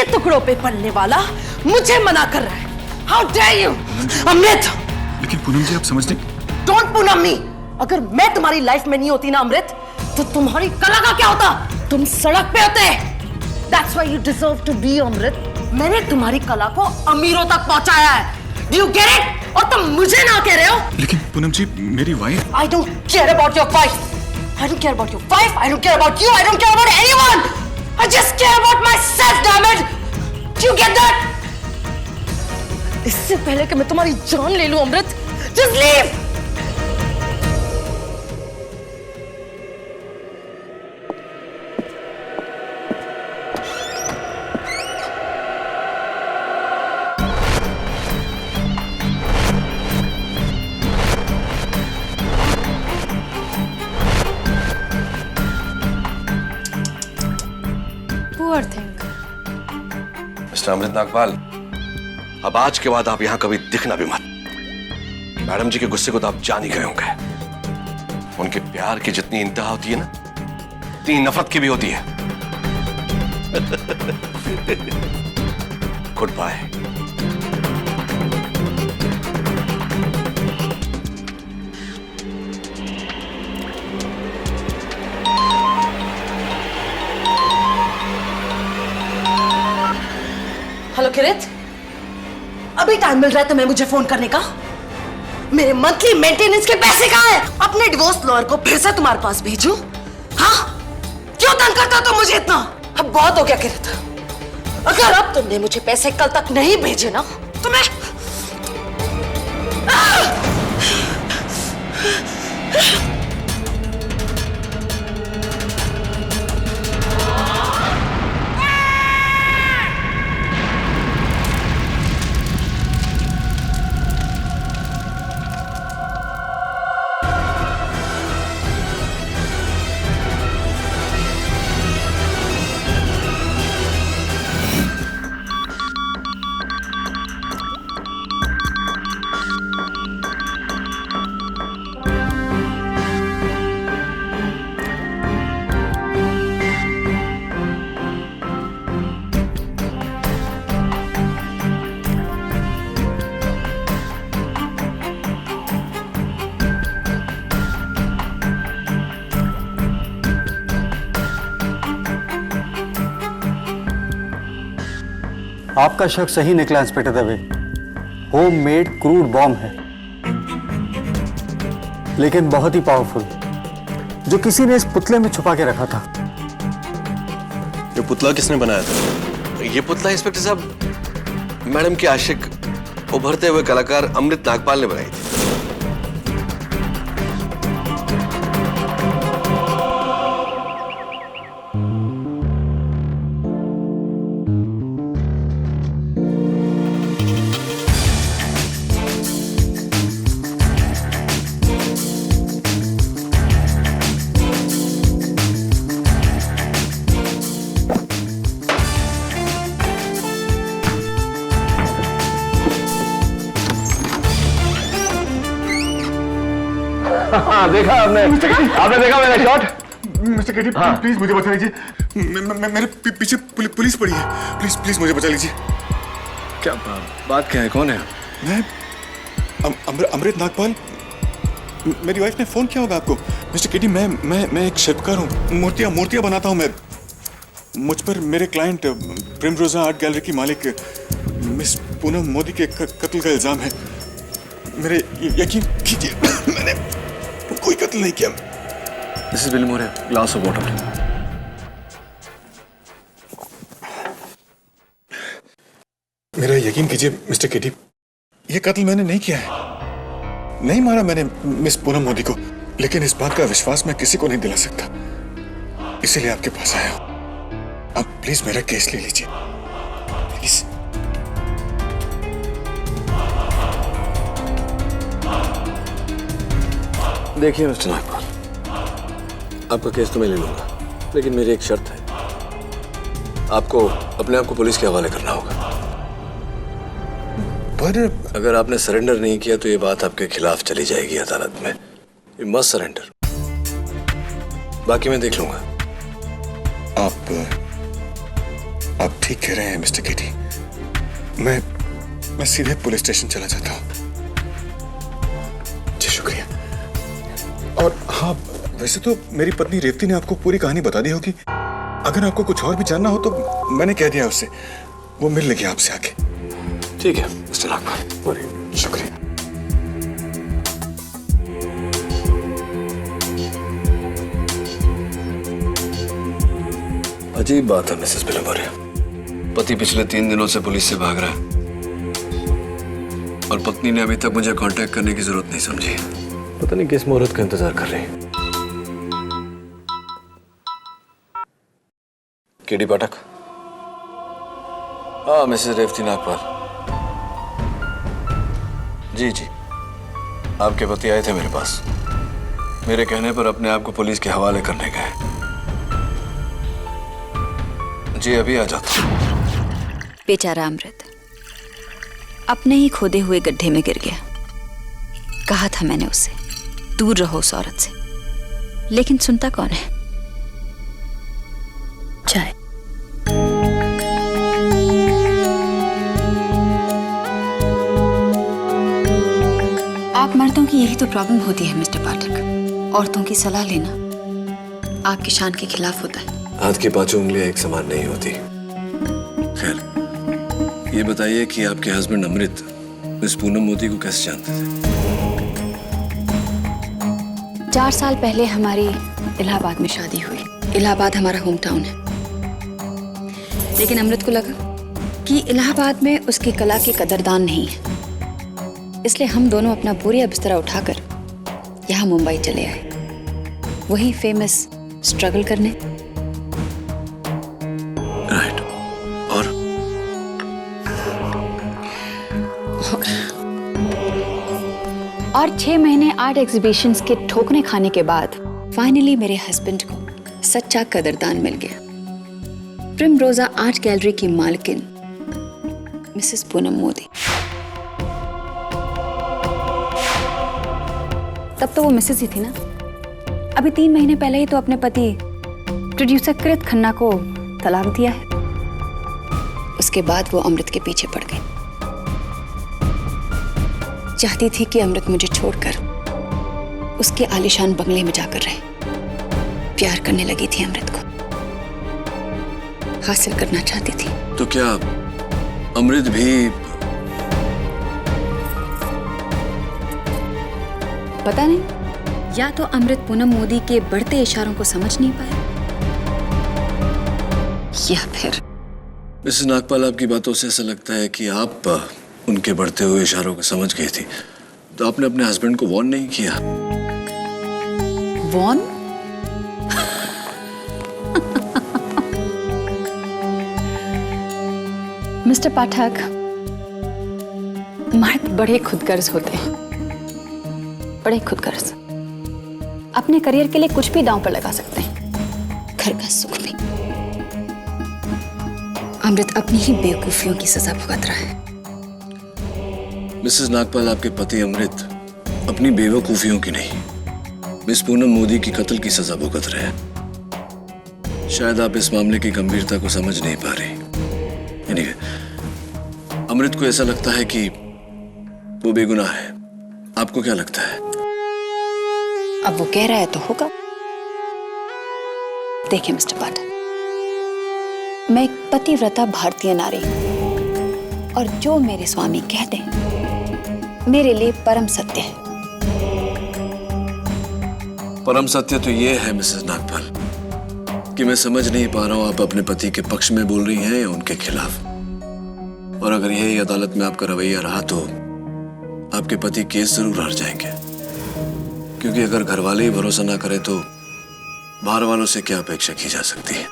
मेरे टुकड़ों पे पलने वाला मुझे मना कर रहा है। How dare you, अमृत? लेकिन पूनम जी आप समझते। Don't पूनम मी। अगर मैं तुम्हारी लाइफ में नहीं होती ना अमृत, तो तुम्हारी कला का क्या होता? तुम सड़क पे होते। That's why you deserve to be अमृत। मैंने तुम्हारी कला को अमीरों तक पहुंचाया है। Do you get it? और तुम मुझे ना कह रहे हो? लेकिन पूनम जी मेरी wife. I don't care about your wife. I don't care about your wife. I don't care about you. I don't care about anyone. I just care about myself, damn it. Do you get that? इससे पहले कि मैं तुम्हारी जान ले लूं Amrit, just leave. Poor thing. Mister Amrit Nagpal, अब आज के बाद आप यहां कभी दिखना भी मत। मैडम जी के गुस्से को तो आप जान ही गए होंगे। उनके प्यार की जितनी इंतहा होती है ना, उतनी नफरत की भी होती है। Good bye. हेलो किरित, अभी टाइम मिल रहा है तुम्हें मुझे फोन करने का? मेरे मंथली मेंटेनेंस के पैसे कहाँ हैं? अपने डिवोर्स लॉयर को फिर से तुम्हारे पास भेजूं? हाँ? क्यों तंग करता हो तुम मुझे इतना? अब बहुत हो गया किरित। अगर अब तुमने मुझे पैसे कल तक नहीं भेजे ना, तो मैं आपका शक सही निकला inspector Dave. Home made crude bomb है, लेकिन बहुत ही पावरफुल, जो किसी ने इस पुतले में छुपा के रखा था। ये पुतला किसने बनाया था? ये पुतला इंस्पेक्टर साहब मैडम के आशिक उभरते हुए कलाकार अमृत नागपाल ने बनाई थी। हाँ, देखा आपने देखा मेरा शॉट? मिस्टर केटी प्लीज मुझे बचा लीजिए। मेरे पीछे पुलिस पड़ी है। प्लीज प्लीज मुझे बचा लीजिए। क्या बात क्या है? कौन है? मैं अमृत नागपाल। मेरी वाइफ ने फोन किया होगा आपको। मिस्टर केटी मैं एक शिल्पकार हूँ। मूर्तियाँ बनाता हूँ मैं। मुझ पर मेरे क्लाइंट प्रिमरोजा आर्ट गैलरी की मालिक मिस पूनम मोदी के कत्ल का इल्जाम है। मेरे यकीन कीजिए मैंने कोई कत्ल नहीं किया। This is Wilmore, glass of water. मेरा यकीन कीजिए मिस्टर केटी, ये कत्ल मैंने नहीं किया है। नहीं मारा मैंने मिस पूनम मोदी को, लेकिन इस बात का विश्वास मैं किसी को नहीं दिला सकता, इसीलिए आपके पास आया हूं। अब प्लीज मेरा केस ले लीजिए, प्लीज। देखिए मिस्टर नागपाल, आपका केस तो मैं ले लूंगा, लेकिन मेरी एक शर्त है। आपको अपने आप को पुलिस के हवाले करना होगा। पर अगर आपने सरेंडर नहीं किया तो ये बात आपके खिलाफ चली जाएगी अदालत में। यू मस्ट सरेंडर, बाकी मैं देख लूंगा। आप ठीक कह रहे हैं मिस्टर केटी। मैं सीधे पुलिस स्टेशन चला जाता हूँ। जी शुक्रिया। और हाँ, वैसे तो मेरी पत्नी रेवती ने आपको पूरी कहानी बता दी होगी। अगर आपको कुछ और भी जानना हो तो मैंने कह दिया उससे, वो मिल लेगी आपसे आके। ठीक है मिस्टर नागपाल, शुक्रिया। अजीब बात है मिसेस बिलमोरिया, पति पिछले 3 दिनों से पुलिस से भाग रहा है और पत्नी ने अभी तक मुझे कांटेक्ट करने की जरूरत नहीं समझी। पता नहीं किस मुहूर्त का इंतजार कर रही है। केडी पाठक। हाँ मिसेस रेवती नागपाल। जी जी, आपके पति आए थे मेरे पास, मेरे कहने पर अपने आप को पुलिस के हवाले करने गए। जी अभी आ जाता हूं। बेचारा अमृत अपने ही खोदे हुए गड्ढे में गिर गया। कहा था मैंने उससे दूर रहो उस औरत से, लेकिन सुनता कौन है। चाय। आप मर्दों की यही तो प्रॉब्लम होती है मिस्टर पाठक, औरतों की सलाह लेना आपकी शान के खिलाफ होता है। हाथ की 5 उंगलियां एक समान नहीं होती। खैर, ये बताइए कि आपके हस्बैंड अमृत मिस पूनम मोदी को कैसे जानते थे? 4 साल पहले हमारी इलाहाबाद में शादी हुई। इलाहाबाद हमारा होम टाउन है, लेकिन अमृत को लगा कि इलाहाबाद में उसकी कला की कदरदान नहीं है, इसलिए हम दोनों अपना बोरिया बिस्तरा उठाकर यहाँ मुंबई चले आए, वही फेमस स्ट्रगल करने। राइट। और 6 महीने आर्ट एग्जीबिशंस के ठोकने खाने के बाद फाइनली मेरे हस्बैंड को सच्चा कदरदान मिल गया। प्रिमरोजा आर्ट गैलरी की मालकिन मिसेस पूनम मोदी। तब तो वो मिसेस ही थी ना। अभी 3 महीने पहले ही तो अपने पति प्रोड्यूसर कृत खन्ना को तलाक दिया है। उसके बाद वो अमृत के पीछे पड़ गई। चाहती थी कि अमृत मुझे छोड़कर उसके आलीशान बंगले में जाकर रहे। प्यार करने लगी थी अमृत को, हासिल करना चाहती थी। तो क्या अमृत भी? पता नहीं, या तो अमृत पूनम मोदी के बढ़ते इशारों को समझ नहीं पाया, या फिर मिसेस नागपाल, आपकी बातों से ऐसा लगता है कि आप उनके बढ़ते हुए इशारों को समझ गई थी, तो आपने अपने हस्बैंड को वॉर्न नहीं किया? वॉर्न? मिस्टर पाठक, मर्द बड़े खुदगर्ज होते हैं, बड़े खुदगर्ज। अपने करियर के लिए कुछ भी दांव पर लगा सकते हैं, घर का सुख भी। अमृत अपनी ही बेवकूफियों की सजा भुगत रहा है। मिसेस नागपाल, आपके पति अमृत अपनी बेवकूफियों की नहीं, मिस पूनम मोदी की कत्ल की सजा भुगत रहे हैं। शायद आप इस मामले की गंभीरता को समझ नहीं पा रही। Anyway, अमृत को ऐसा लगता है कि वो बेगुनाह है। आपको क्या लगता है? अब वो कह रहा है तो होगा। देखिए मिस्टर पाठक, मैं एक पतिव्रता भारतीय नारी हूं, और जो मेरे स्वामी कह दें मेरे लिए परम सत्य है। परम सत्य तो ये है मिसेस नागपाल कि मैं समझ नहीं पा रहा हूं आप अपने पति के पक्ष में बोल रही हैं या उनके खिलाफ। और अगर यही अदालत में आपका रवैया रहा तो आपके पति केस जरूर हार जाएंगे, क्योंकि अगर घर वाले ही भरोसा ना करें तो बाहर वालों से क्या अपेक्षा की जा सकती है।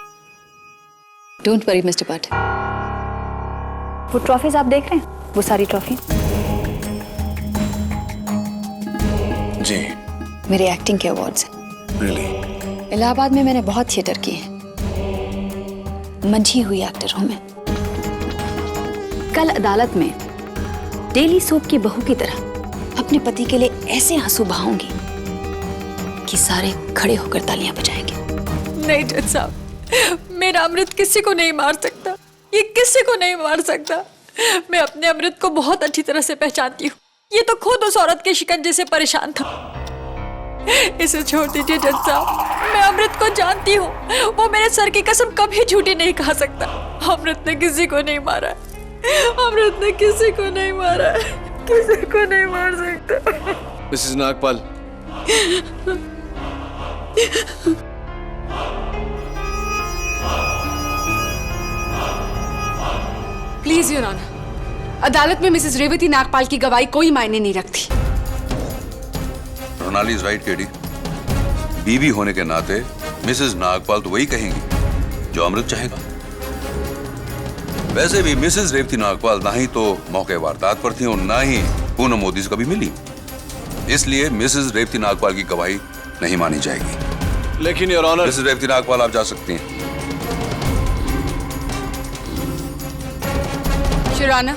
डोंट वरी मिस्टर पाठक, वो ट्रॉफीज आप देख रहे हैं, वो सारी ट्रॉफी जी मेरे एक्टिंग के अवार्ड्स हैं। रियली? इलाहाबाद में मैंने बहुत थिएटर किए हैं, मंझी हुई एक्टर हूं मैं। कल अदालत में डेली सोप की बहू की तरह अपने पति के लिए ऐसे आंसू बहाऊंगी कि सारे खड़े होकर तालियां बजाएंगे। नहीं जज साहब, मेरा अमृत किसी को नहीं मार सकता। ये किसी को नहीं मार सकता। मैं अपने अमृत को बहुत अच्छी तरह से पहचानती हूँ। ये तो खुद उस औरत के शिकंजे से परेशान था। इसे छोड़ दीजिए जज साहब, मैं अमृत को जानती हूँ। वो मेरे सर की कसम कभी झूठी नहीं खा सकता। अमृत ने किसी को नहीं मारा। अमृत ने किसी को नहीं मारा। किसी को नहीं मार सकता। Mrs Nagpal, please your honour, अदालत में मिसेस रेवती नागपाल की गवाही कोई मायने नहीं रखती। Ronali is right KD. बीवी होने के नाते मिसेस नागपाल तो वही कहेंगी जो अमृत चाहेगा। वैसे भी मिसेस रेवती नागपाल ना ही तो मौके वारदात पर थी और ना ही पूनम मोदी से कभी मिली, इसलिए मिसेस रेवती नागपाल की गवाही नहीं मानी जाएगी। लेकिन your honour, Mrs Revati Nagpal आप जा सकती हैं। योर ऑनर,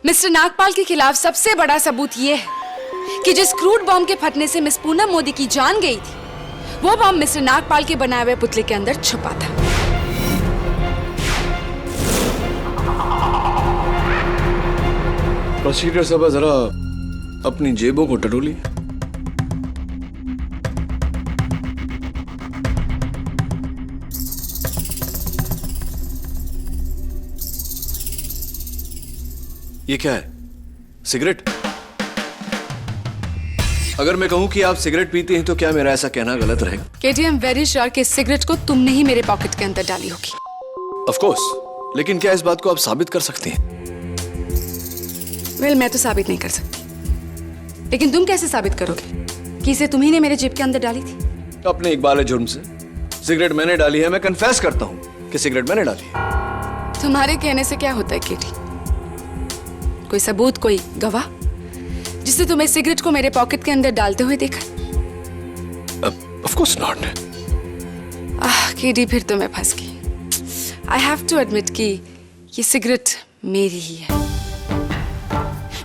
मिस्टर नागपाल के खिलाफ सबसे बड़ा सबूत यह है कि जिस क्रूड बॉम्ब के फटने से मिस पूनम मोदी की जान गई थी, वो बॉम्ब मिस्टर नागपाल के बनाए हुए पुतले के अंदर छुपा था। प्रोसीक्यूटर साहब जरा अपनी जेबों को टटोलिए। ये क्या है? सिगरेट? अगर मैं कहूं कि आप सिगरेट पीते हैं तो क्या मेरा ऐसा कहना गलत रहेगा? केटी, आई एम वेरी श्योर कि इस सिगरेट को तुमने ही मेरे पॉकेट के अंदर डाली होगी। ऑफ कोर्स, लेकिन क्या इस बात को आप साबित कर सकती हैं? वेल, मैं तो साबित नहीं कर सकती, लेकिन तुम कैसे साबित करोगे कि इसे तुम्ही ने मेरे जेब के अंदर डाली थी? अपने इकबाल जुर्म से सिगरेट मैंने डाली है। मैं कन्फेस करता हूं कि सिगरेट मैंने डाली है। तुम्हारे कहने से क्या होता है केटी? कोई सबूत, कोई गवाह जिससे तुम्हें सिगरेट को मेरे पॉकेट के अंदर डालते हुए देखा? Of course not. केटी, फिर तो मैं फंस गई। आई हैव टू एडमिट कि ये सिगरेट मेरी ही है,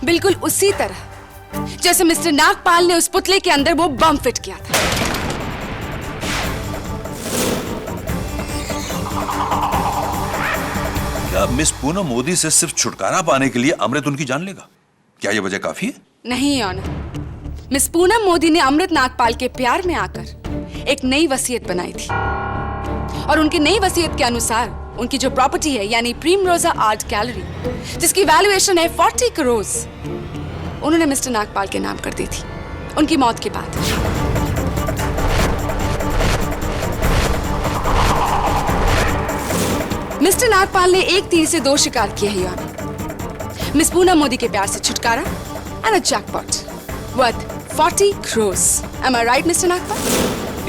बिल्कुल उसी तरह जैसे मिस्टर नागपाल ने उस पुतले के अंदर वो बम फिट किया था। क्या मिस पूनम मोदी से सिर्फ छुटकारा पाने के लिए अमृत उनकी जान लेगा? क्या यह वजह काफी है? नहीं ऑनर, मिस पूनम मोदी ने अमृत नागपाल के प्यार में आकर एक नई वसीयत बनाई थी, और उनकी नई वसीयत के अनुसार उनकी जो प्रॉपर्टी है यानी प्रिमरोजा आर्ट गैलरी, जिसकी वैल्यूएशन है 40 करोड़, उन्होंने मिस्टर नागपाल के नाम कर दी थी उनकी मौत के बाद। मिस्टर नागपाल ने एक तीर से दो शिकार किए हैं ऑनर। मिस पूनम मोदी के प्यार से छुटकारा and a jackpot worth 40 crore. Am I right, mister Nagpal?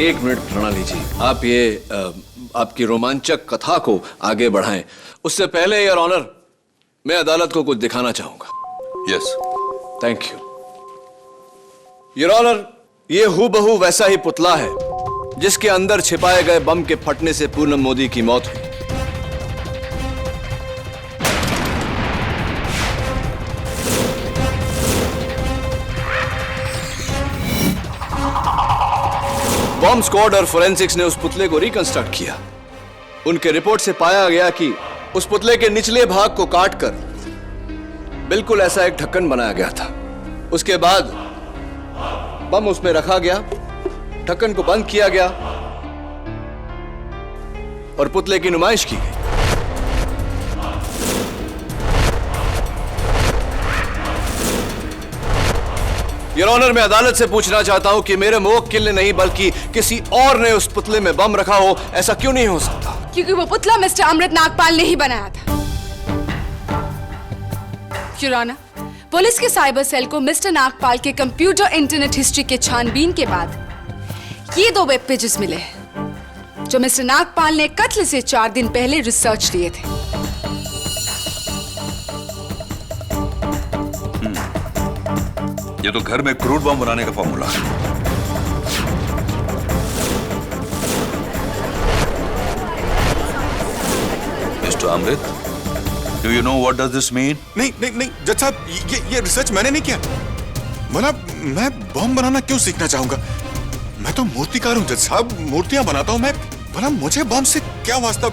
एक मिनट प्रणाली जी, आप ये आपकी रोमांचक कथा को आगे बढ़ाएं। उससे पहले योर ऑनर, मैं अदालत को कुछ दिखाना चाहूंगा। Yes. Thank you your honour. ये हूबहू वैसा ही पुतला है जिसके अंदर छिपाए गए बम के फटने से पूनम मोदी की मौत हुई। बॉम्ब स्क्वाड और फोरेंसिक्स ने उस पुतले को रिकंस्ट्रक्ट किया। उनके रिपोर्ट से पाया गया कि उस पुतले के निचले भाग को काटकर बिल्कुल ऐसा एक ढक्कन बनाया गया था। उसके बाद बम उसमें रखा गया, ढक्कन को बंद किया गया और पुतले की नुमाइश की गई। योर ऑनर, मैं अदालत से पूछना चाहता हूं कि मेरे मुवक्किल ने नहीं बल्कि किसी और ने उस पुतले में बम रखा हो। ऐसा क्यों नहीं हो सकता? क्योंकि वो पुतला मिस्टर अमृत नागपाल ने ही बनाया था। योर ऑनर, पुलिस के साइबर सेल को मिस्टर नागपाल के कंप्यूटर इंटरनेट हिस्ट्री के छानबीन के बाद ये दो वेब पेजेस मिले हैं जो मिस्टर नागपाल ने कत्ल से 4 दिन पहले रिसर्च किए थे। ये तो घर में क्रूड बम बनाने का फॉर्मूला है। Mr Amrit, do you know what does this mean? नहीं नहीं नहीं जज साहब, ये रिसर्च मैंने नहीं किया। मैं बम बनाना क्यों सीखना चाहूंगा? मैं तो मूर्तिकार हूं जज साहब, मूर्तियां बनाता हूं मैं। मुझे बम से क्या वास्ता?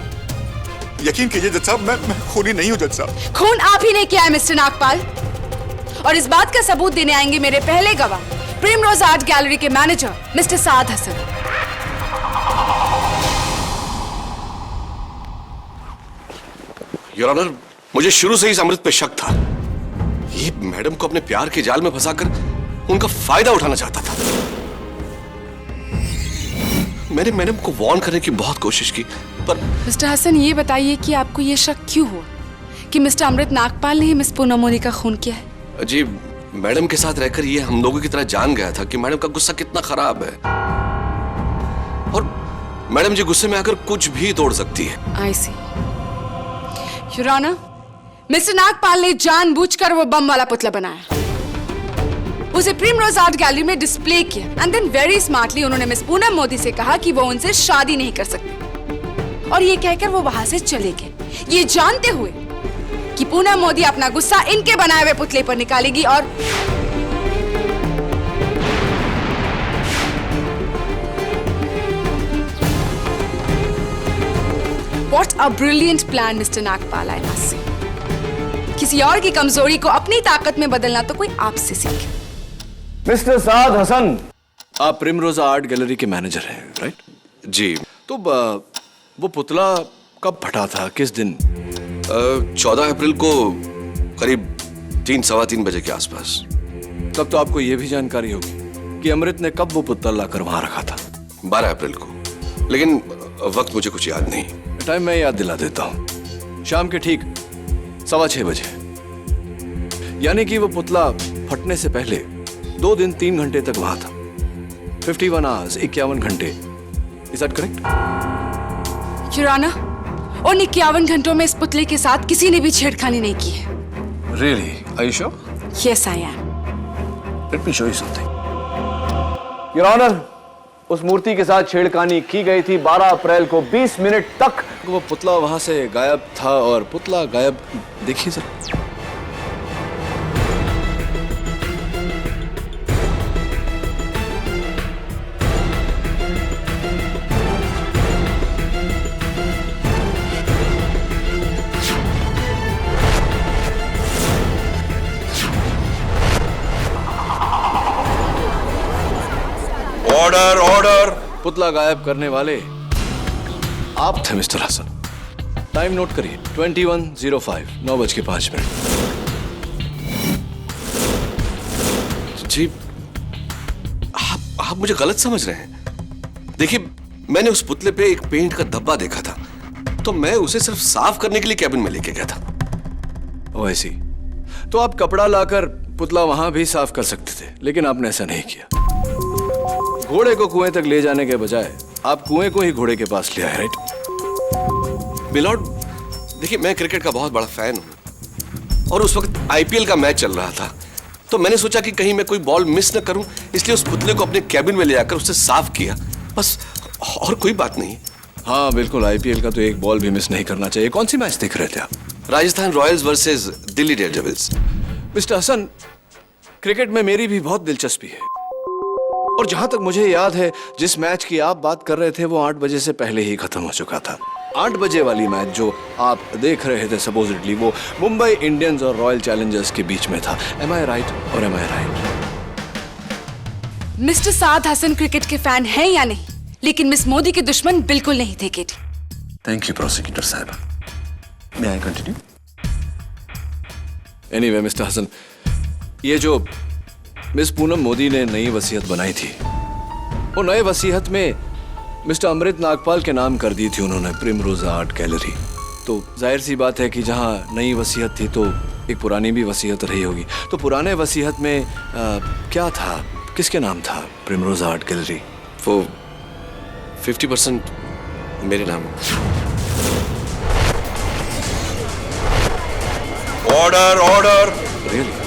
यकीन कीजिए जज साहब, मैं खूनी नहीं हूँ जज साहब। खून आप ही ने किया है मिस्टर नागपाल, और इस बात का सबूत देने आएंगे मेरे पहले गवाह, प्रिमरोज आर्ट गैलरी के manager Mr Saad Hasan. Your honour, मुझे शुरू से ही इस अमृत पे शक था। ये मैडम को अपने प्यार के जाल में फंसाकर उनका फायदा उठाना चाहता था। मैंने मैडम को वार्न करने की बहुत कोशिश की, पर मिस्टर हसन, ये बताइए कि आपको ये शक क्यों हुआ कि मिस्टर अमृत नागपाल ने ही मिस पूनम मोदी का खून किया है? जी, मैडम के साथ रहकर ये हम लोगों की तरह जान गया था कि मैडम का गुस्सा कितना खराब है, और मैडम जी गुस्से में आकर कुछ भी तोड़ सकती है। आई सी। योर ऑनर, मिस्टर नागपाल ने जानबूझकर वो बम वाला पुतला बनाया, उसे प्रिमरोज आर्ट गैलरी में डिस्प्ले किया, एंड देन वेरी स्मार्टली उन्होंने मिस पूनम मोदी से कहा कि वो उनसे शादी नहीं कर सकती, और ये कहकर वो वहां से चले गए, ये जानते हुए कि पूनम मोदी अपना गुस्सा इनके बनाए हुए पुतले पर निकालेगी। और What a brilliant plan, Mr. Nagpal, I must say. किसी और की कमजोरी को अपनी ताकत में बदलना तो कोई आपसे सीखे। मिस्टर साद हसन, आप प्रिमरोजा आर्ट गैलरी के मैनेजर हैं, राइट? जी। तो वो पुतला कब फटा था, किस दिन? 14 अप्रैल को करीब 3-3:15 बजे के आसपास। तब तो आपको यह भी जानकारी होगी कि अमृत ने कब वो पुतला लाकर वहां रखा था। 12 अप्रैल को, लेकिन वक्त मुझे कुछ याद नहीं। टाइम मैं याद दिला देता हूँ। शाम के ठीक 6:15 बजे, यानी कि वो पुतला फटने से पहले 2 दिन 3 घंटे तक वहां था। 51 आवर्स, 51 घंटे। Is that correct? Your honour, उन 51 घंटों में इस पुतले के साथ किसी ने भी छेड़खानी नहीं की है। Really? Are you sure? Yes, I am. Let me show you something. Your honour, उस मूर्ति के साथ छेड़खानी की गई थी 12 अप्रैल को 20 मिनट तक। वो पुतला वहां से गायब था, और पुतला गायब, देखिए सर। Order, order. पुतला गायब करने वाले आप थे मिस्टर हसन। टाइम नोट करिए, 21:05, 9:05। जी, आप मुझे गलत समझ रहे हैं। देखिए, मैंने उस पुतले पे एक पेंट का धब्बा देखा था, तो मैं उसे सिर्फ साफ करने के लिए कैबिन में लेके गया था। ओह, ऐसी। तो आप कपड़ा लाकर पुतला वहां भी साफ कर सकते थे, लेकिन आपने ऐसा नहीं किया। घोड़े को कुएं तक ले जाने के बजाय आप कुएं को ही घोड़े के पास ले आए, राइट? मिलॉर्ड, देखिए, मैं क्रिकेट का बहुत बड़ा फैन हूं, और उस वक्त आईपीएल का मैच चल रहा था, तो मैंने सोचा कि कहीं मैं कोई बॉल मिस न करूं, इसलिए उस पुतले को अपने कैबिन में ले जाकर उसे साफ किया, बस, और कोई बात नहीं। हाँ बिल्कुल, आईपीएल का तो एक बॉल भी मिस नहीं करना चाहिए। कौन सी मैच देख रहे थे आप? Rajasthan royals versus Delhi daredevils. Mr Hasan, cricket में मेरी भी बहुत दिलचस्पी है, और जहां तक मुझे याद है, जिस मैच की आप बात कर रहे थे वो 8 बजे से पहले ही खत्म हो चुका था। 8 बजे वाली मैच जो आप देख रहे थे सपोजिटली, वो मुंबई इंडियंस और रॉयल चैलेंजर्स के बीच में था। एम आई राइट और एम आई right? Mister Saad Hasan cricket के फैन हैं या नहीं, लेकिन मिस मोदी के दुश्मन बिल्कुल नहीं थे, केटी। थैंक यू प्रोसिक्यूटर साहब। May I continue? Anyway mister Hasan, ये जो मिस पूनम मोदी ने नई वसीयत बनाई थी, वो नए वसीयत में मिस्टर अमृत नागपाल के नाम कर दी थी उन्होंने, प्रिमरोजा आर्ट गैलरी। तो जाहिर सी बात है कि जहां नई वसीयत थी तो एक पुरानी भी वसीयत रही होगी। तो पुराने वसीयत में क्या था, किसके नाम था प्रिमरोजा आर्ट गैलरी? वो 50% मेरे नाम। Order, order. Really?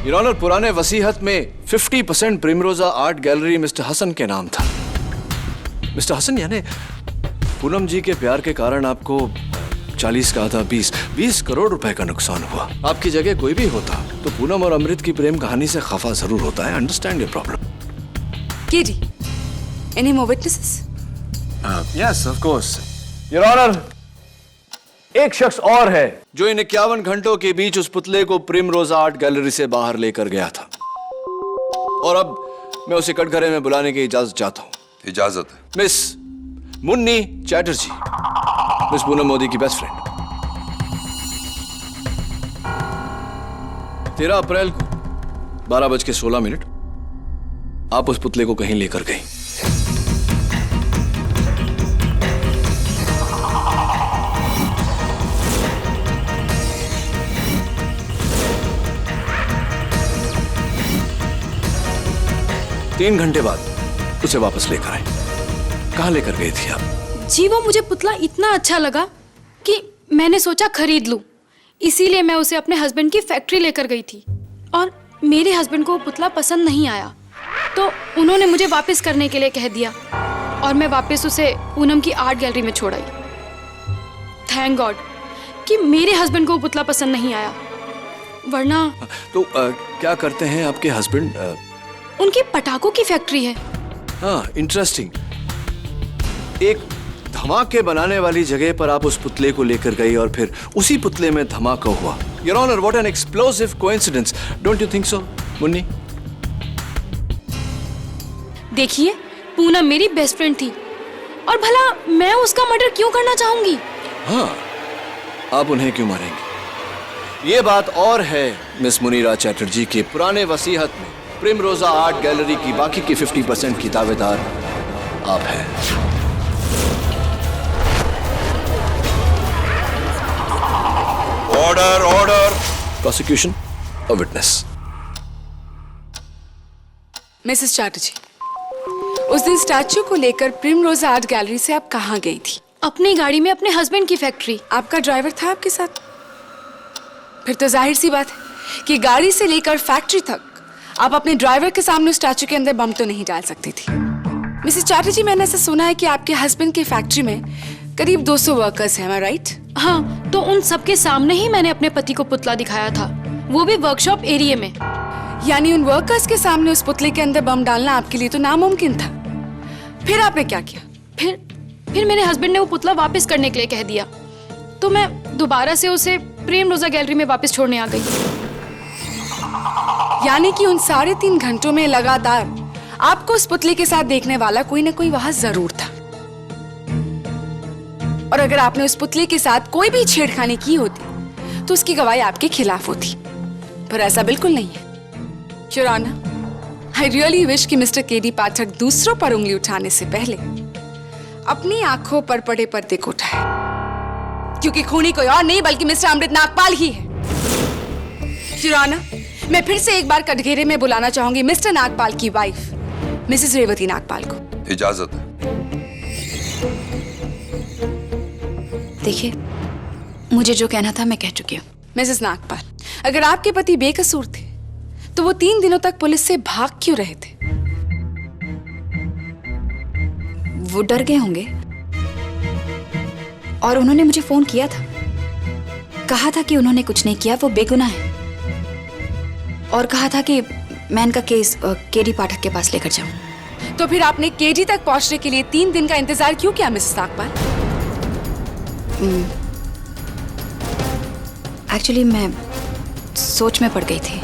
Your honour, पुराने वसीयत में 50% primrose art gallery Mr Hasan के नाम था। मिस्टर हसन, यानी पूनम जी के प्यार के कारण आपको 40 का आधा 20 करोड़ रुपए का नुकसान हुआ। आपकी जगह कोई भी होता तो पूनम और अमृत की प्रेम कहानी से खफा जरूर होता है। Understand your problem. KT, any more witnesses? Yes, of course. Your honour, एक शख्स और है जो इन 51 घंटों के बीच उस पुतले को प्रिमरोजा आर्ट गैलरी से बाहर लेकर गया था, और अब मैं उसे कटघरे में बुलाने की इजाजत चाहता हूं। इजाजत है। मिस मुन्नी चैटर्जी, मिस पूनम मोदी की बेस्ट फ्रेंड। 13 अप्रैल को 12:16 आप उस पुतले को कहीं लेकर गई। तीन घंटे बाद उसे वापस लेकर आए। कहां लेकर गई थी आप? जी वो मुझे पुतला इतना अच्छा लगा कि मैंने सोचा खरीद लूं, इसीलिए मैं उसे अपने हस्बैंड की फैक्ट्री लेकर गई थी। और मेरे हस्बैंड को वो पुतला पसंद नहीं आया, तो उन्होंने मुझे वापस करने के लिए कह दिया और मैं वापस उसे पूनम की आर्ट गैलरी में छोड़ आई। थैंक गॉड कि मेरे हस्बैंड को वो पुतला पसंद नहीं आया, वरना तो क्या करते हैं आपके हस्बैंड? उनकी पटाखों की फैक्ट्री है। हाँ, इंटरेस्टिंग। एक धमाके बनाने वाली जगह पर आप उस पुतले को लेकर गई और फिर उसी पुतले में धमाका हुआ। Your honour, what an explosive coincidence, don't you think so Munni? देखिए, पूनम मेरी बेस्ट फ्रेंड थी और भला मैं उसका मर्डर क्यों करना चाहूंगी? हाँ, आप उन्हें क्यों मारेंगे? ये बात और है मिस मुनीरा चैटर्जी के पुराने वसीहत में प्रिमरोजा आर्ट गैलरी की बाकी की 50% की दावेदार आप हैं। Order order. Prosecution, a witness. Mrs Chatterjee, उस दिन स्टैच्यू को लेकर प्रिमरोजा आर्ट गैलरी से आप कहाँ गई थी? अपनी गाड़ी में अपने हस्बैंड की फैक्ट्री। आपका ड्राइवर था आपके साथ? फिर तो जाहिर सी बात है कि गाड़ी से लेकर फैक्ट्री तक आप अपने ड्राइवर के सामने स्टैच्यू के अंदर बम तो नहीं डाल सकती थी। मिसेस चैटर्जी, मैंने ऐसा सुना है कि आपके हस्बैंड की फैक्ट्री में करीब 200 वर्कर्स हैं, am I right? हाँ, तो उन सबके सामने ही मैंने अपने पति को पुतला दिखाया था, वो भी वर्कशॉप एरिया में। यानी उन वर्कर्स के सामने उस पुतले के अंदर बम डालना आपके लिए तो नामुमकिन था। फिर आपने क्या किया? फिर मेरे हस्बैंड ने वो पुतला वापस करने के लिए कह दिया, तो मैं दोबारा से उसे प्रिमरोजा गैलरी में वापस छोड़ने आ गई। यानी कि उन 3.5 घंटों में लगातार आपको उस पुतले के साथ देखने वाला कोई ना कोई वहां जरूर था, और अगर आपने उस पुतले के साथ कोई भी छेड़खानी की होती तो उसकी गवाही आपके खिलाफ होती, पर ऐसा बिल्कुल नहीं है। Your honour, I really wish कि मिस्टर केडी पाठक दूसरों पर उंगली उठाने से पहले अपनी आंखों पर पड़े पर्दे को उठाए, क्योंकि खूनी कोई और नहीं बल्कि मिस्टर अमृत नागपाल ही है। योर ऑनर, मैं फिर से एक बार कटघरे में बुलाना चाहूंगी मिस्टर नागपाल की वाइफ मिसेस रेवती नागपाल को। इजाजत है। देखिए, मुझे जो कहना था मैं कह चुकी हूँ। मिसेस नागपाल, अगर आपके पति बेकसूर थे तो वो 3 दिनों तक पुलिस से भाग क्यों रहे थे? वो डर गए होंगे और उन्होंने मुझे फोन किया था, कहा था कि उन्होंने कुछ नहीं किया, वो बेगुनाह है, और कहा था कि मैं इनका केस केडी पाठक के पास लेकर जाऊं। तो फिर आपने केडी तक पहुंचने के लिए 3 दिन का इंतजार क्यों किया मिसेस नागपाल? एक्चुअली मैं सोच में पड़ गई थी।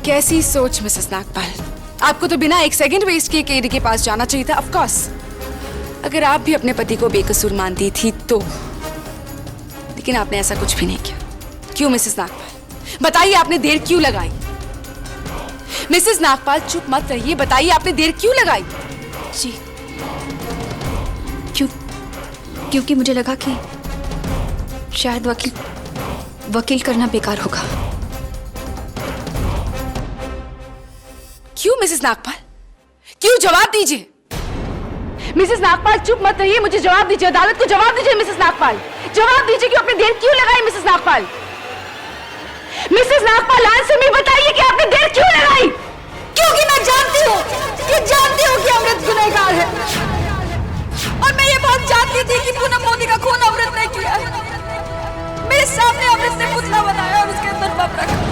कैसी सोच मिसेस नागपाल? आपको तो बिना 1 सेकंड वेस्ट किए केडी के पास जाना चाहिए था। ऑफ कोर्स, अगर आप भी अपने पति को बेकसूर मानती थी तो, लेकिन आपने ऐसा कुछ भी नहीं किया। क्यों मिसेस नागपाल? बताइए, आपने देर क्यों लगाई? मिसेस नागपाल चुप मत रहिए, बताइए आपने देर क्यों लगाई? जी, क्योंकि मुझे लगा कि शायद वकील करना बेकार होगा। क्यों मिसेस नागपाल? क्यों? जवाब दीजिए। मिसेस नागपाल चुप मत रहिए, मुझे जवाब दीजिए, अदालत को जवाब दीजिए मिसेस नागपाल। जवाब दीजिए कि आपने देर क्यों लगाई Mrs Nagpal? Mrs Nagpal, answer में बताइए कि आपने देर क्यों लगाई? क्योंकि मैं जानती हूँ कि अमृत गुनहगार है, और मैं ये बात जानती थी कि पूनम मोदी का खून अमृत ने किया है। मेरे सामने अमृत ने पुतला बनाया और उसके अंदर बम रखा।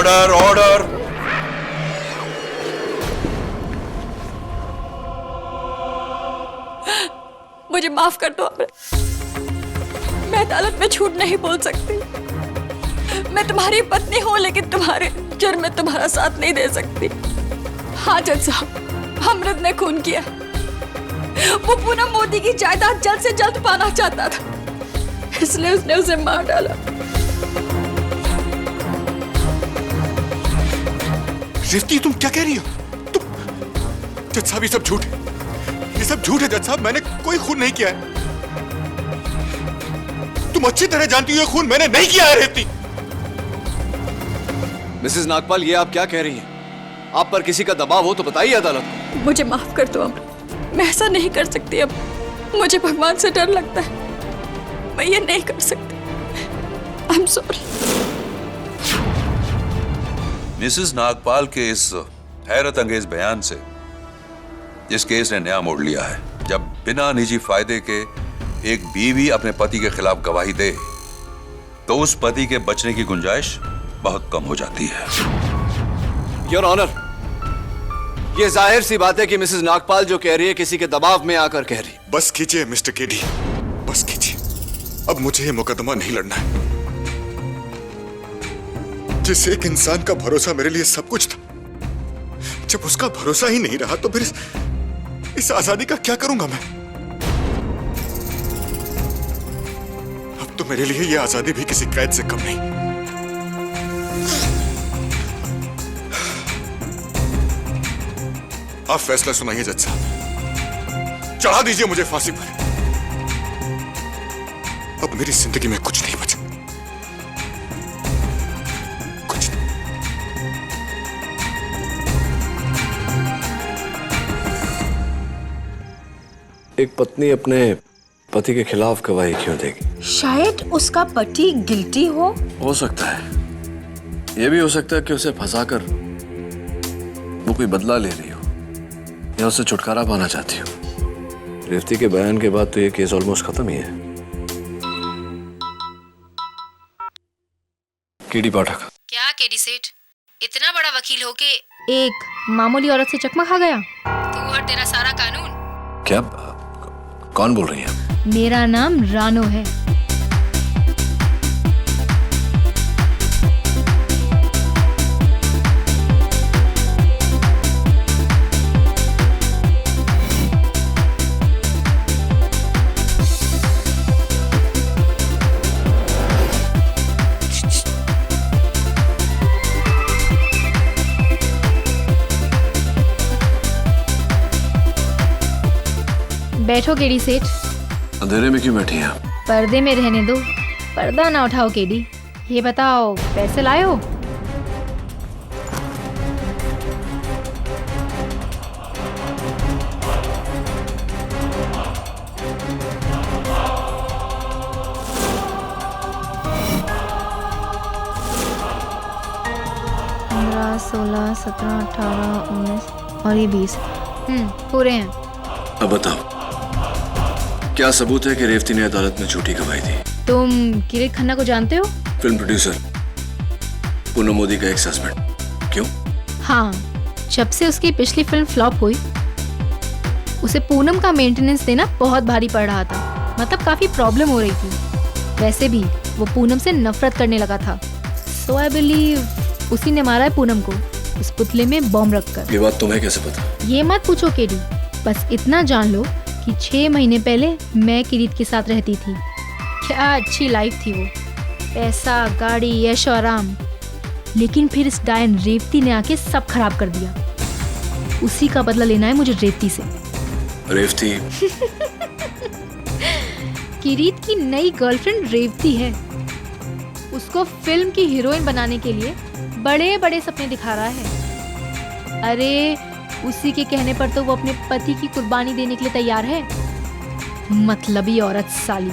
Order order. मुझे माफ कर दो अमृत। मैं अदालत में झूठ नहीं बोल सकती। मैं तुम्हारी पत्नी हूं, लेकिन तुम्हारे जुर्म में तुम्हारा साथ नहीं दे सकती। हाँ जज साहब, अमृत ने खून किया। वो पूनम मोदी की जायदाद जल्द से जल्द पाना चाहता था, इसलिए उसने उसे मार डाला। रेवती, तुम क्या कह रही हो? तुम जज साहब, ये सब झूठ है, ये सब झूठ है जज साहब। मैंने कोई खून नहीं किया है। तुम अच्छी तरह जानती हो ये खून मैंने नहीं किया है रेवती। मिसेस नागपाल, ये आप क्या कह रही हैं? आप पर किसी का दबाव हो तो बताइए अदालत को। मुझे माफ कर दो अमृत, मैं ऐसा नहीं कर सकती। अब मुझे भगवान से डर लगता है, मैं ये नहीं कर सकती। आई एम सॉरी। मिसेस नागपाल के इस हैरत अंगेज बयान से इस केस ने नया मोड़ लिया है। जब बिना निजी फायदे के एक बीवी अपने पति के खिलाफ गवाही दे तो उस पति के बचने की गुंजाइश बहुत कम हो जाती है। योर ऑनर, ये जाहिर सी बात है कि मिसेस नागपाल जो कह रही है किसी के दबाव में आकर कह रही। बस कीजिए मिस्टर केडी, बस कीजिए। अब मुझे ये मुकदमा नहीं लड़ना है। जिस एक इंसान का भरोसा मेरे लिए सब कुछ था, जब उसका भरोसा ही नहीं रहा तो फिर इस आजादी का क्या करूंगा मैं? अब तो मेरे लिए ये आजादी भी किसी कैद से कम नहीं। आप फैसला सुनाइए जज साहब, चढ़ा दीजिए मुझे फांसी पर। अब मेरी जिंदगी में कुछ नहीं बचा, कुछ नहीं। एक पत्नी अपने पति के खिलाफ गवाही क्यों देगी? शायद उसका पति गिल्टी हो सकता है। यह भी हो सकता है कि उसे फंसाकर वो कोई बदला ले रही हो या उससे छुटकारा पाना चाहती हो। रेवती के बयान के बाद तो ये केस ऑलमोस्ट खत्म ही है। केडी पाठक। क्या केडी सेठ, इतना बड़ा वकील होके एक मामूली औरत से चकमा खा गया? तू और तेरा सारा कानून। क्या? कौन बोल रही है? मेरा नाम रानो है। बैठो केडी सेठ। अंधेरे में क्यों बैठी हैं आप? पर्दे में रहने दो, पर्दा ना उठाओ केडी। ये बताओ, पैसे लाए हो? पंद्रह, 16, 17, 18, 19 और ये 20। पूरे हैं। अब बताओ, क्या सबूत है कि रेवती ने अदालत में झूठी गवाही दी? तुम किरीट खन्ना को जानते हो? फिल्म प्रोड्यूसर, पूनम मोदी का एक्स हस्बैंड। क्यों? हाँ, जब से उसकी पिछली फिल्म फ्लॉप हुई, उसे पूनम का मेंटेनेंस देना बहुत भारी पड़ रहा था। मतलब काफी प्रॉब्लम हो रही थी। वैसे भी वो पूनम से नफरत करने लगा था। सो आई बिलीव उसी ने मारा है पूनम को, उस पुतले में बॉम्ब रखकर। ये बात तुम्हें कैसे पता? ये मत पूछो केडी, बस इतना जान लो कि 6 महीने पहले मैं किरीट के साथ रहती थी। क्या अच्छी लाइफ थी वो, पैसा, गाड़ी, यश और आराम। लेकिन फिर इस डायन रेवती ने आके सब खराब कर दिया। उसी का बदला लेना है मुझे रेवती से। रेवती? किरीट की नई गर्लफ्रेंड रेवती है। उसको फिल्म की हीरोइन बनाने के लिए बड़े बड़े सपने दिखा रहा है। अरे उसी के कहने पर तो वो अपने पति की कुर्बानी देने के लिए तैयार है। मतलबी औरत साली।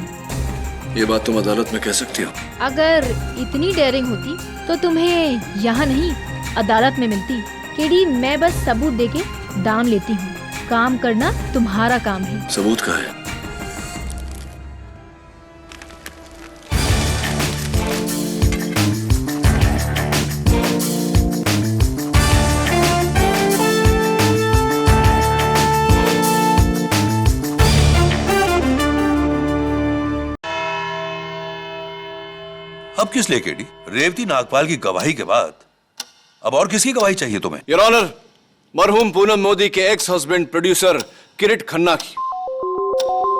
ये बात तुम अदालत में कह सकती हो? अगर इतनी डेयरिंग होती तो तुम्हें यहाँ नहीं अदालत में मिलती। केडी, मैं बस सबूत देके दाम लेती हूँ, काम करना तुम्हारा काम है। सबूत कहाँ है? अब किस लिए केडी? रेवती नागपाल की गवाही के बाद अब और किसकी गवाही चाहिए तुम्हें? योर ऑनर, मरहूम पूनम मोदी के एक्स हस्बैंड प्रोड्यूसर किरीट खन्ना की।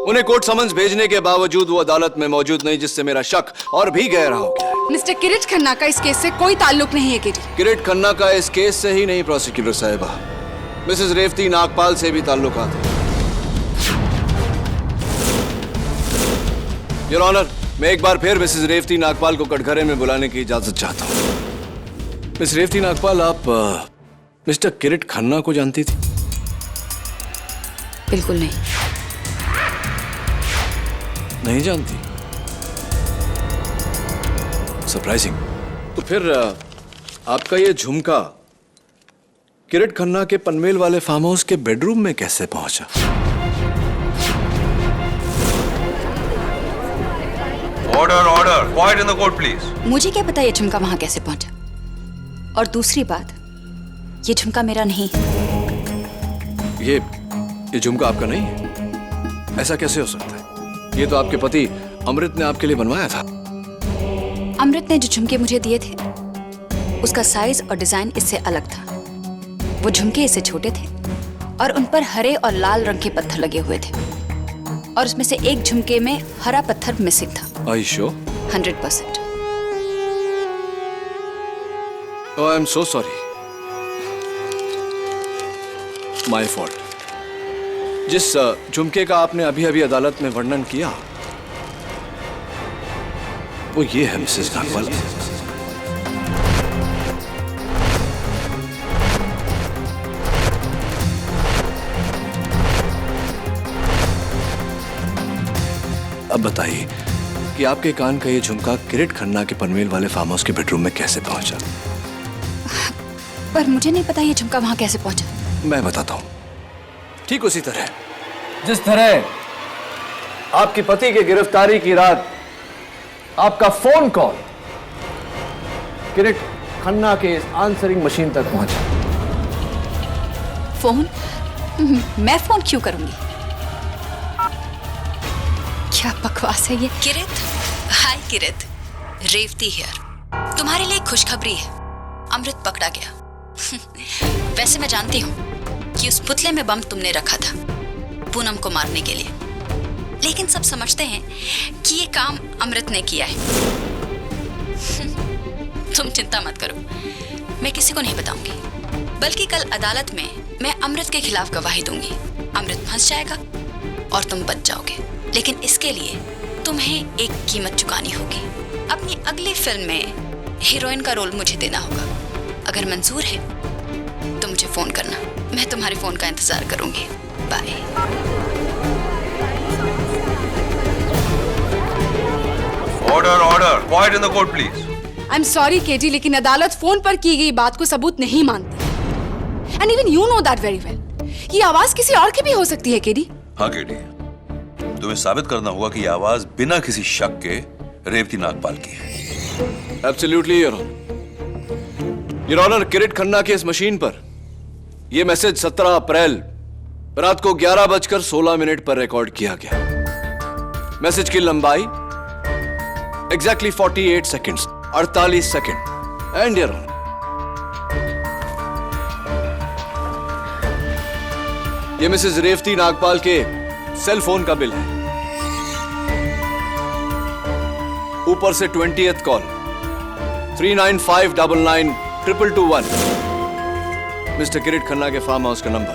उन्हें कोर्ट समन्स भेजने के बावजूद वो अदालत में मौजूद नहीं, जिससे मेरा शक और भी गहरा हो गया है। मिस्टर किरीट खन्ना का इस केस से कोई ताल्लुक नहीं है केडी। किरीट खन्ना का इस केस से ही नहीं प्रोसिक्यूटर साहिबा, मिसेस रेवती नागपाल से भी ताल्लुकात है। योर ऑनर, मैं एक बार फिर मिसेस रेवती नागपाल को कटघरे में बुलाने की इजाजत चाहता हूँ। मिस रेवती नागपाल, आप मिस्टर किरीट खन्ना को जानती थी? बिल्कुल नहीं। नहीं जानती? सरप्राइजिंग। तो फिर आपका ये झुमका किरीट खन्ना के पनवेल वाले फार्म हाउस के बेडरूम में कैसे पहुंचा? Order order, quiet in the court please. मुझे क्या पता ये झुमका वहां कैसे पहुंचा। और दूसरी बात, ये झुमका मेरा नहीं। ये झुमका आपका नहीं है? ऐसा कैसे हो सकता है? ये तो आपके पति अमृत ने आपके लिए बनवाया था। अमृत ने जो झुमके मुझे दिए थे उसका साइज और डिजाइन इससे अलग था। वो झुमके इससे छोटे थे और उन पर हरे और लाल रंग के पत्थर लगे हुए थे, और उसमें से एक झुमके में हरा पत्थर मिसिंग था। Are you sure? 100%। Oh, I'm so sorry. My fault. जिस झुमके का आपने अभी अभी अदालत में वर्णन किया वो ये है मिसेस नागपाल। अब बताइए कि आपके कान का ये झुमका किरीट खन्ना के पनवेल वाले फार्म हाउस के बेडरूम में कैसे पहुंचा? पर मुझे नहीं पता ये झुमका वहां कैसे पहुंचा। मैं बताता हूं। ठीक उसी तरह जिस तरह आपके पति की गिरफ्तारी की रात आपका फोन कॉल किरीट खन्ना के आंसरिंग मशीन तक पहुंचा। फोन? मैं फोन क्यों करूंगी? क्या बकवास है ये। किरित, हाय किरित, रेवती हियर। तुम्हारे लिए खुशखबरी है, अमृत पकड़ा गया। वैसे मैं जानती हूँ कि उस पुतले में बम तुमने रखा था पूनम को मारने के लिए, लेकिन सब समझते हैं कि ये काम अमृत ने किया है। तुम चिंता मत करो, मैं किसी को नहीं बताऊंगी, बल्कि कल अदालत में मैं अमृत के खिलाफ गवाही दूंगी। अमृत फंस जाएगा और तुम बच जाओगे, लेकिन इसके लिए तुम्हें एक कीमत चुकानी होगी। अपनी अगली फिल्म में हीरोइन का रोल मुझे देना होगा। अगर मंजूर है तो मुझे फोन करना, मैं तुम्हारे फोन का इंतजार करूंगी। Bye. Order order, quiet in the court please. I am sorry KD, लेकिन अदालत फोन पर की गई बात को सबूत नहीं मानती। And even you know that very well. ये आवाज किसी और की भी हो सकती है केडी। हाँ केडी, तुम्हें साबित करना होगा कि यह आवाज बिना किसी शक के रेवती नागपाल की है। Absolutely your honour. Your honour, Kirit Khanna की इस मशीन पर यह मैसेज 17 अप्रैल रात को 11:16 पर रिकॉर्ड किया गया। मैसेज की लंबाई exactly 48 seconds, 48 second. And your honour, यह मिसेस रेवती नागपाल के सेल फोन का बिल है। ऊपर से 20th call 39599221 mister Kirit Khanna के फार्म हाउस का नंबर।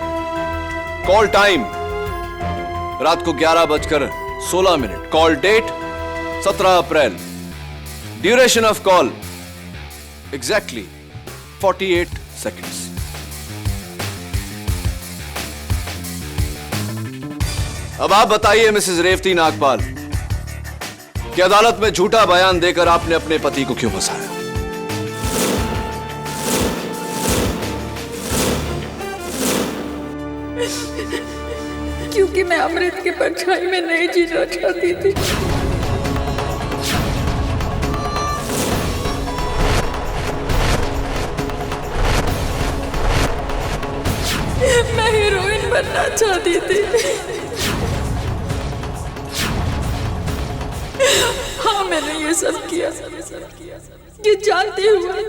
कॉल टाइम रात को 11:16। Call date 17 April. Duration of call exactly 48 seconds. अब आप बताइए मिसेस रेवती नागपाल कि अदालत में झूठा बयान देकर आपने अपने पति को क्यों फंसाया? क्योंकि मैं अमृत की परछाई में नहीं जीना चाहती थी। मैं हीरोइन बनना चाहती थी। हाँ, मैंने ये सब किया ये जानते हुए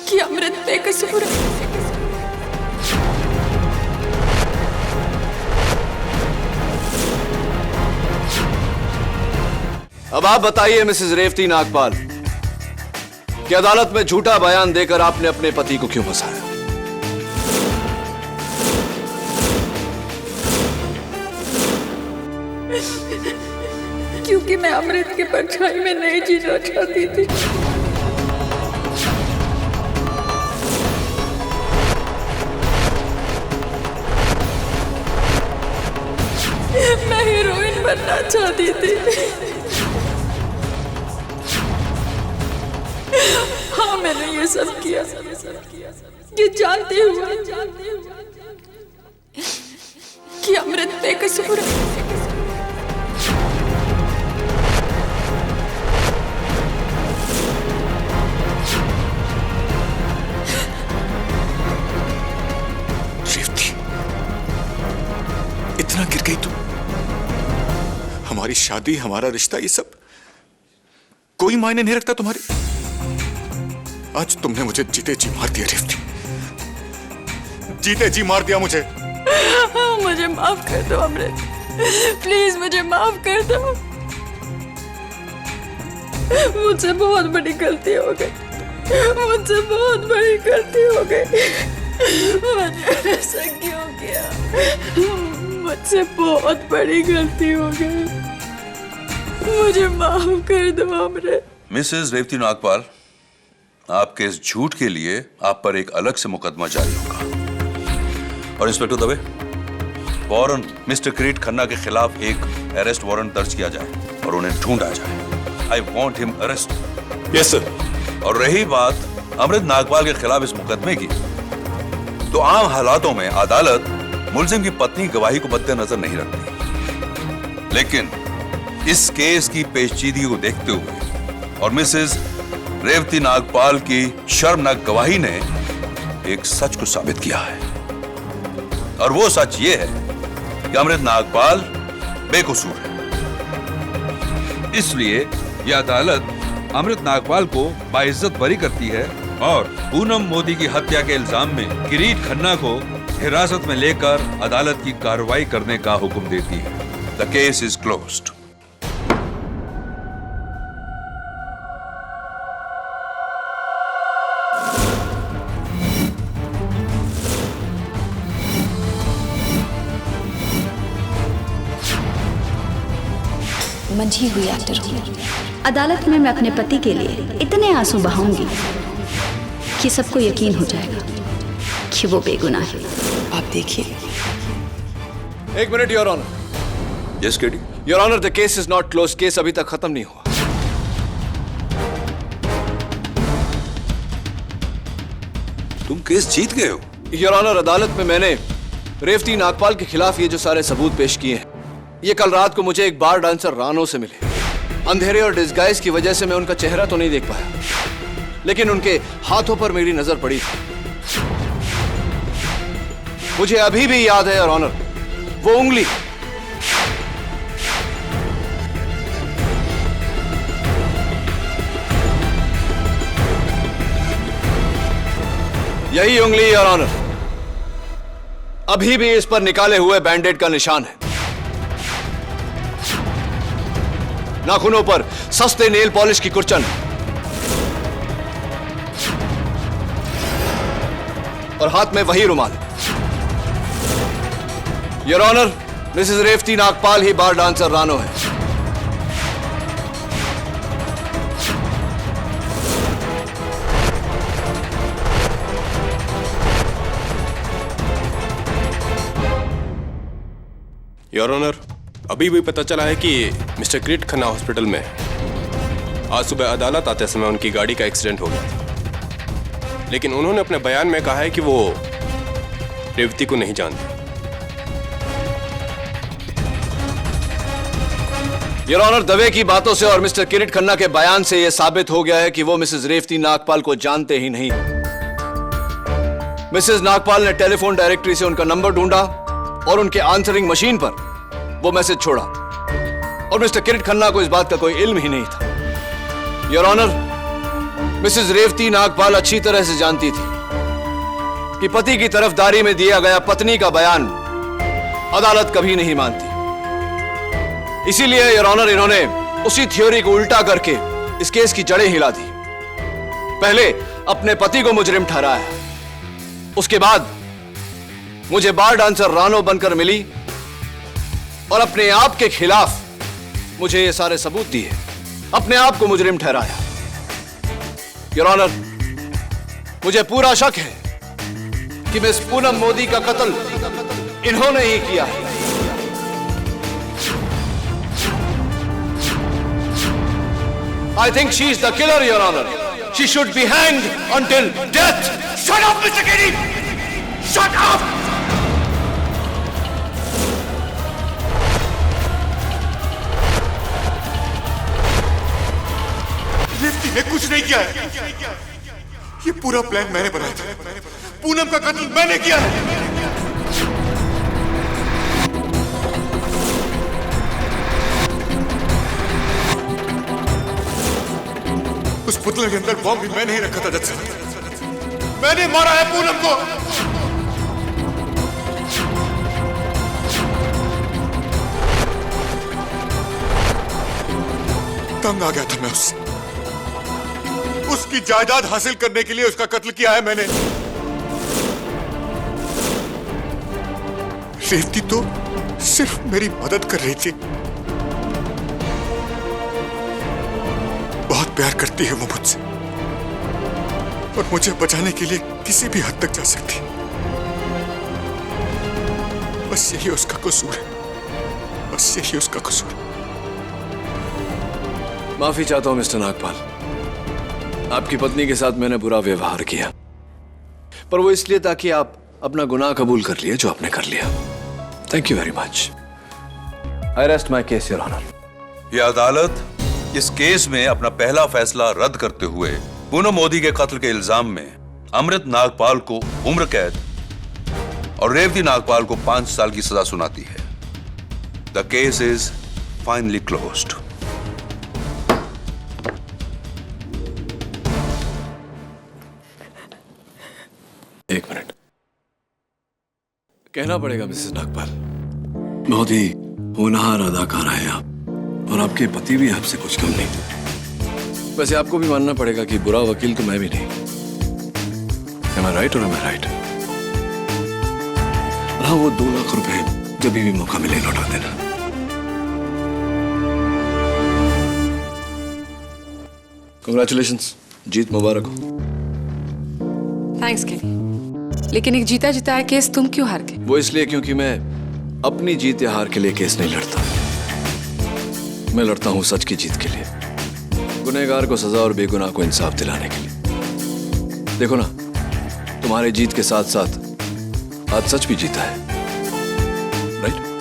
कि अमृत बेकसूर है। अब आप बताइए मिसेस रेवती नागपाल कि अदालत में झूठा बयान देकर आपने अपने पति को क्यों फंसाया? क्योंकि मैं अमृत के परछाई में नहीं जीना चाहती थी। मैं हीरोइन बनना चाहती थी। हाँ, मैंने ये सब किया ये जानते हुए कि अमृत बेकसूर है। इतना गिर गई तू? हमारी शादी, हमारा रिश्ता, ये सब कोई मायने नहीं रखता तुम्हारे? आज तुमने मुझे जीते जी मार दिया रेवती, जीते जी मार दिया मुझे। मुझे माफ कर दो अमृत, प्लीज मुझे माफ कर दो। मुझसे बहुत बड़ी गलती हो गई, मुझसे बहुत बड़ी गलती हो गई। मैंने ऐसा क्यों किया? मुझसे बहुत बड़ी गलती हो गई, मुझे माफ कर दो अमृत। मिसेस रेवती नागपाल, आपके इस झूठ के लिए आप पर एक अलग से मुकदमा जारी होगा। और इंस्पेक्टर दवे, फौरन मिस्टर किरीट खन्ना के खिलाफ एक अरेस्ट वारंट दर्ज किया जाए और उन्हें ढूंढा जाए। I want him arrest. Yes sir. और रही बात अमृत नागपाल के खिलाफ इस मुकदमे की, तो आम हालातों में अदालत मुलजिम की पत्नी गवाही को मद्देनजर नहीं रखती, लेकिन इस केस की पेचीदगी को देखते हुए और मिसेस रेवती नागपाल की शर्मनाक गवाही ने एक सच को साबित किया है, और वो सच ये है कि अमृत नागपाल बेकसूर है। इसलिए यह अदालत अमृत नागपाल को बाइज्जत बरी करती है और पूनम मोदी की हत्या के इल्जाम में किरीट खन्ना को हिरासत में लेकर अदालत की कार्रवाई करने का हुक्म देती है। The case is closed. मंझी हुई एक्टर हूँ। अदालत में मैं अपने पति के लिए इतने आंसू बहाऊंगी कि सबको यकीन हो जाएगा कि वो बेगुनाह है। आप देखिए। एक minute your honour. Yes KD. Your honour, the case is not close. Case अभी तक खत्म नहीं हुआ। तुम केस जीत गए हो? योर ऑनर, अदालत में मैंने रेवती नागपाल के खिलाफ ये जो सारे सबूत पेश किए हैं, ये कल रात को मुझे एक बार डांसर रानो से मिले। अंधेरे और डिस्गाइज की वजह से मैं उनका चेहरा तो नहीं देख पाया, लेकिन उनके हाथों पर मेरी नजर पड़ी थी। मुझे अभी भी याद है योर ऑनर, वो उंगली, यही उंगली योर ऑनर अभी भी इस पर निकाले हुए बैंडेड का निशान है। नाखूनों पर सस्ते नेल पॉलिश की कुर्चन और हाथ में वही रुमाल। Your honour, Mrs Revati Nagpal ही बार डांसर रानो है। योर ऑनर, अभी भी पता चला है कि मिस्टर किरीट खन्ना हॉस्पिटल में है। आज सुबह अदालत आते समय उनकी गाड़ी का एक्सीडेंट हो गया था, लेकिन उन्होंने अपने बयान में कहा है कि वो रेवती को नहीं जानते। योर ऑनर, दवे की बातों से और मिस्टर किरीट खन्ना के बयान से यह साबित हो गया है कि वो मिसेस रेवती नागपाल को जानते ही नहीं। मिसेस नागपाल ने टेलीफोन डायरेक्टरी से उनका नंबर ढूंढा और उनके आंसरिंग मशीन पर वो मैसेज छोड़ा। और मिस्टर किरीट खन्ना को इस बात का कोई इल्म ही नहीं था। Your honour, Mrs Revati Nagpal अच्छी तरह से जानती थी कि पति की तरफदारी में दिया गया पत्नी का बयान अदालत कभी नहीं मानती। इसीलिए योर ऑनर, इन्होंने उसी थ्योरी को उल्टा करके इस केस की जड़ें हिला दी। पहले अपने पति को मुजरिम ठहराया, उसके बाद मुझे बार डांसर रानो बनकर मिली और अपने आप के खिलाफ मुझे ये सारे सबूत दिए, अपने आप को मुजरिम ठहराया। योर ऑनर, मुझे पूरा शक है कि मिस पूनम मोदी का कत्ल इन्होंने ही किया है। I think she is the killer, Your Honor. She should be hanged until death. Shut up, Mr. Kennedy! Shut up! Revati ने कुछ नहीं किया है। ये पूरा प्लान मैंने बनाया था। पूनम का कत्ल मैंने किया है। उस पुतले के अंदर बॉम्ब भी मैंने ही रखा था। जज साहब, मैंने मारा है पूनम को। तंग आ गया था मैं उससे। उसकी जायदाद हासिल करने के लिए उसका कत्ल किया है मैंने। रेवती तो सिर्फ मेरी मदद कर रही थी। बहुत प्यार करती है वो मुझसे और मुझे बचाने के लिए किसी भी हद तक जा सकती है। बस यही उसका कसूर है। बस यही उसका कसूर है। माफी चाहता हूं मिस्टर नागपाल, आपकी पत्नी के साथ मैंने बुरा व्यवहार किया, पर वो इसलिए ताकि आप अपना गुनाह कबूल कर लिए जो आपने कर लिया। Thank you very much. I rest my case, your honour. यह अदालत इस केस में अपना पहला फैसला रद्द करते हुए पूनम मोदी के कत्ल के इल्जाम में अमृत नागपाल को उम्र कैद और रेवती नागपाल को 5 साल की सजा सुनाती है। The case is finally closed. एक मिनट, कहना पड़ेगा मिसेस नागपाल, बहुत ही होनहार अदाकारा है आप, और आपके पति भी आपसे कुछ कम नहीं। वैसे आपको भी मानना पड़ेगा कि बुरा वकील तो मैं भी नहीं। Am I right or am I right? हाँ, वो 2 लाख रुपए जब भी मौका मिले लौटा देना। Congratulations, जीत मुबारक हो। थैंक्स केनी, लेकिन एक जीता जिताया केस तुम क्यों हार गए? वो इसलिए क्योंकि मैं अपनी जीत या हार के लिए केस नहीं लड़ता। मैं लड़ता हूं सच की जीत के लिए, गुनहगार को सजा और बेगुनाह को इंसाफ दिलाने के लिए। देखो ना, तुम्हारे जीत के साथ साथ आज सच भी जीता है, राइट?